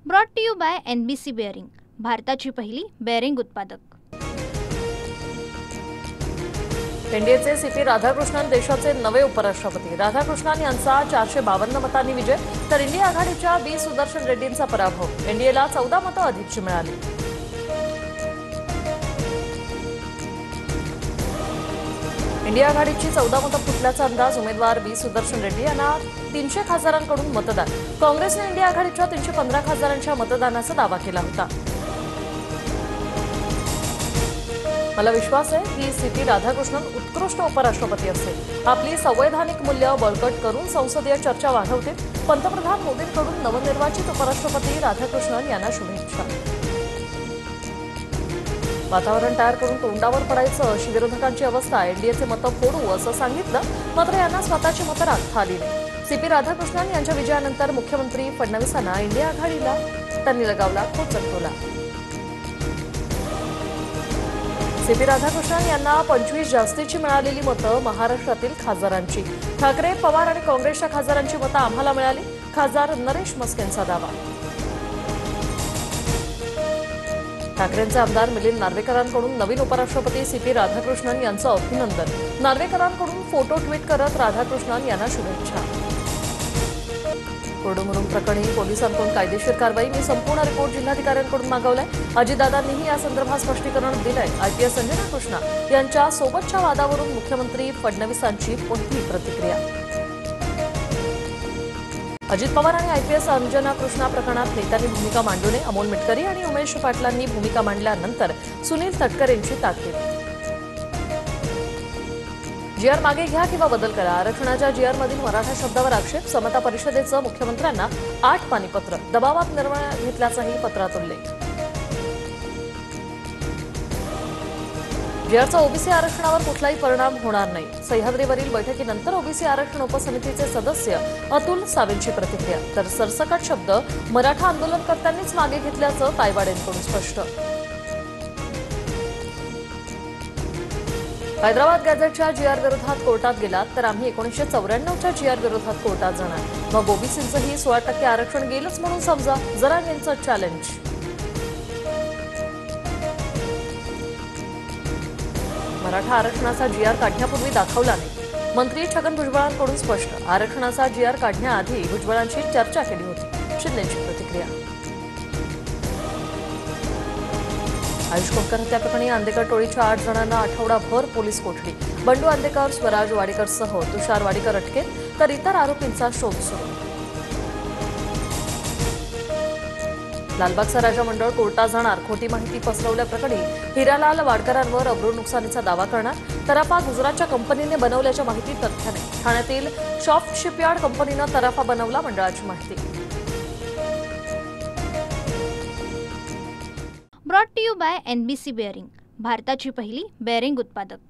Brought to you by NBC bearing, भारताची पहिली bearing उत्पादक। एनडीएचे सीपी राधाकृष्णन देशाचे नवे उपराष्ट्रपती। राधाकृष्णन यांचा 452 मतांनी विजय, तर इंडिया आघाडीच्या बी सुदर्शन रेड्डींचा पराभव। एनडीएला 14 मतं अधिकची मिळाली। इंडिया आघाडीची 14 मतं फुटल्याचा अंदाज। उमेदवार बी सुदर्शन रेड्डी यांना 300 खासदारांकडून मतदान। काँग्रेसने इंडिया आघाडीच्या 315 खासदारांच्या मतदानाचा दावा केला होता। मला विश्वास आहे की सीपी राधाकृष्णन उत्कृष्ट उपराष्ट्रपती असेल। आपली संवैधानिक मूल्य बळकट करून संसदीय चर्चा वाढवतील। पंतप्रधान मोदींकडून नवनिर्वाचित उपराष्ट्रपती राधाकृष्णन यांना शुभेच्छा। वातावरण तयार करून तोंडावर पडायचं अशी विरोधकांची अवस्था। एनडीएचे मतं फोडू असं सांगितलं, मात्र यांना स्वतःची मतं राखता आली नाही। सीपी राधाकृष्णन यांच्या विजयानंतर मुख्यमंत्री फडणवीसांना इंडिया आघाडीला त्यांनी लगावला खोचटोला। सीपी राधाकृष्णन यांना 25 जास्तीची मिळालेली मतं महाराष्ट्रातील खासदारांची। ठाकरे, पवार आणि काँग्रेसच्या खासदारांची मतं आम्हाला मिळाली, खासदार नरेश मस्केंचा दावा। ठाकरेंचे आमदार मिलिंद नार्वेकरांकडून नवीन उपराष्ट्रपती सीपी राधाकृष्णन यांचं अभिनंदन। नार्वेकरांकडून फोटो ट्विट करत राधाकृष्णन यांना शुभेच्छा। कोरडमुरुम प्रकरणी पोलिसांकडून कायदेशीर कारवाई। मी संपूर्ण रिपोर्ट जिल्हाधिकाऱ्यांकडून मागवलाय। अजितदादांनीही या संदर्भात स्पष्टीकरण दिलंय। IPS अंजना कृष्णा यांच्या सोबतच्या वादावरून मुख्यमंत्री फडणवीसांची पहिली प्रतिक्रिया। अजित पवार आणि IPS अंजना कृष्णा प्रकरणात नेत्यांनी भूमिका मांडू नये। अमोल मिटकरी आणि उमेश पाटलांनी भूमिका मांडल्यानंतर सुनील तटकरेंची ताकीद। GR मागे घ्या किंवा बदल करा। आरक्षणाच्या GR मधील मराठा शब्दावर आक्षेप। समता परिषदेचं मुख्यमंत्र्यांना 8 पाणीपत्र। दबावात निर्णय घेतल्याचाही पत्रात उल्लेख। GRचा ओबीसी आरक्षणावर कुठलाही परिणाम होणार नाही। सह्याद्रीवरील बैठकीनंतर ओबीसी आरक्षण उपसमितीचे सदस्य अतुल सावेंची प्रतिक्रिया। तर सरसकट शब्द मराठा आंदोलनकर्त्यांनीच मागे घेतल्याचं तायवाडेंकडून स्पष्ट। हैदराबाद गॅझेटच्या GR विरोधात कोर्टात गेलात तर आम्ही 1994च्या GR विरोधात कोर्टात जाणार। मग ओबीसींचंही 16% आरक्षण गेलंच म्हणून समजा। जरांगेंचं चॅलेंज। मराठा आरक्षणाचा GR काढण्यापूर्वी दाखवला नाही। मंत्री छगन भुजबळांकडून स्पष्ट। आरक्षणाचा GR काढण्याआधी भुजबळांशी चर्चा केली होती। शिंदेची प्रतिक्रिया। आयुष कोटकर हत्या प्रकरणी आंदेकर टोळीच्या 8 जणांना आठवडाभर पोलीस कोठडी। बंडू आंदेकर, स्वराज वाडीकरसह तुषार वाडीकर अटकेत, तर इतर आरोपींचा शोध सुरू। लालबागचा राजा मंडळ कोर्टात जाणार। खोटी माहिती पसरवल्याप्रकरणी हिरालाल वाडकरांवर अब्रू नुकसानीचा दावा करणार। तराफा गुजरातच्या कंपनीने बनवल्याच्या माहिती तथ्य नाही। ठाण्यातील सॉफ्ट शिपयार्ड कंपनीनं तराफा बनवला, मंडळाची माहिती। Brought to you by NBC bearing, भारताची पहिली बेअरिंग उत्पादक।